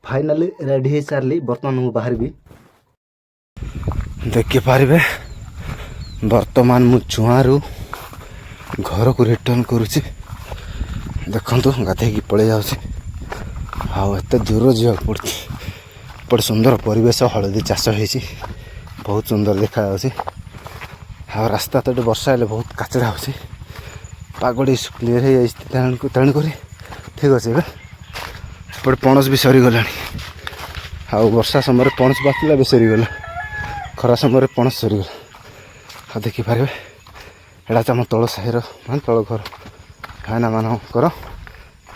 Finally ready हो सारे बर्तमान मुझे बाहर देखिपारे बर्तमान मु चुआरू घर को रिटर्न करुच्ची देखु गाधे पलि जाते दूर जावाक पड़ी एपटे सुंदर परिवेश हलदी चाष हो बहुत सुंदर देखा रास्ता तो वर्षा हेल्ले बहुत काचड़ा हो पागटी क्लीयर हो तेणुक ठीक अच्छे एपटे पणस भी सरीगला वर्षा समय पणस बातिला भी सरीगला खरा समय पणस सरीगला देखिपारे एटा तो आम तल साहिर मान तल घर भाईना मानकर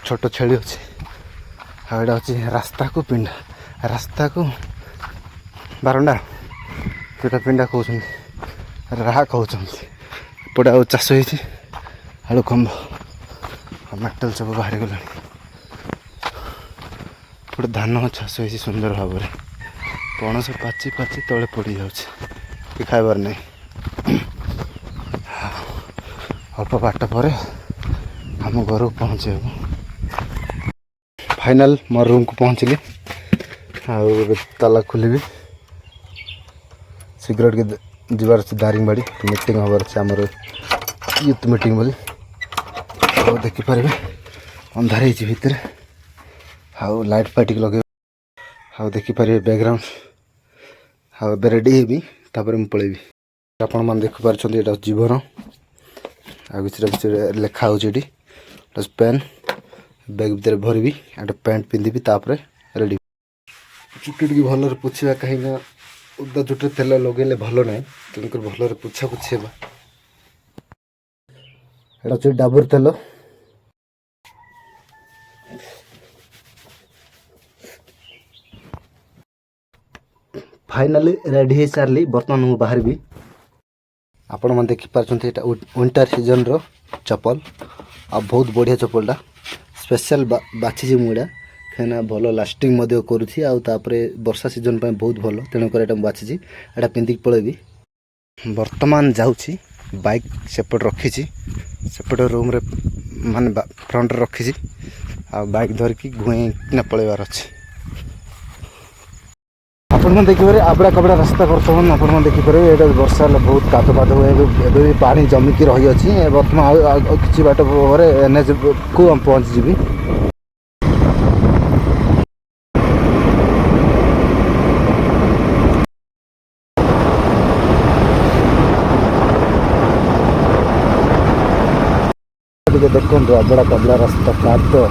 छोट छेली अच्छे आड़ा अच्छे रास्ता को पिंडा रास्ता को बारंडा जोटा पिंडा कहते राह कहते एपटे आ चाष हो आलू खंब मेटल सब बाहरी गला एपटे धान चाष हो सुंदर भाव में पणस पाची पाची तले पड़ जाऊँच खाइबार नहीं अल्प बाट पर आम घर को पहुँचे फाइनल मोर रूम को पहुँचली ताला खोलि शीघ्र टे जीवार दारिंगबाड़ी मीटिंग हबार अच्छे आमर यूथ मीटिंग बोली देखिपारे अंधार भितर आउ लाइट फाइट लगे आउ देखिपारे बैकग्राउंड आउ रेडी हेबी तापर मुझे पलैबी आपण मैंने देखिपारे यहाँ जीवन आ कि लिखा हो पेन बैग भर भरबी एट पैंट पिंधि तापर रेडी चुटी टी भल पोछा कहीं उदा चुटे तेल लगे भल ना तेणुक भल पोछा पोछेबा एटा अच्छे डाबर तेल फाइनाली रेडी हो सारे बर्तमान मुझे बाहर आपण मैंने देखिपारे यहाँ विंटर सीजन रो चप्पल आ बहुत बढ़िया चप्पलटा स्पेशल बाछी मुझा कहीं भल लास्टिंग करुँची आउे वर्षा सीजन पर बहुत भल तेणुक बाछी एटा पिंधिक पलैबी वर्तमान जाऊँगी बाइक सेपट रखी सेपट रूम रे माने फ्रंट रखी आ बाइक धरिकी घुएना पलैबार अच्छे आपण देखिए आबड़ा कबड़ा रास्ता बर्तमान आप देखिपारे ये वर्षा बहुत कादो कादो हुए भी पानी जमिकी रही अच्छी बर्तमान किसी बाट पर एनएच को हम पहुँच जी देखो आबड़ा कबड़ा रास्ता कादो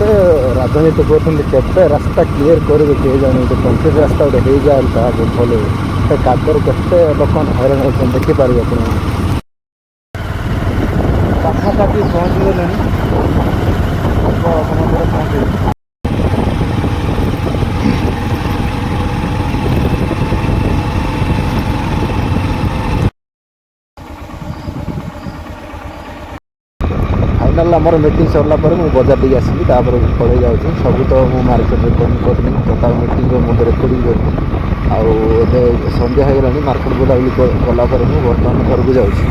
राजनीति कहते रास्ता क्लीयर करेंगे किए जाने कंक्रीट रास्ता गोटे हो जाए भल कादर के लोक हैरान होते देखिपारे पाखापाखि पहुँच गले पहुँचे फाइनाल आमर मीटिंग सरला मुझे बजार टी आसली पलि जाऊँगी सब तो मुझे मार्केट में करनी टोटाल मीटिंग मुझे रेकर्डिंग करी आउ संध्या हो गला मार्केट बुलाबुली गलापर मुझे बर्तमान घर को जाऊँगी।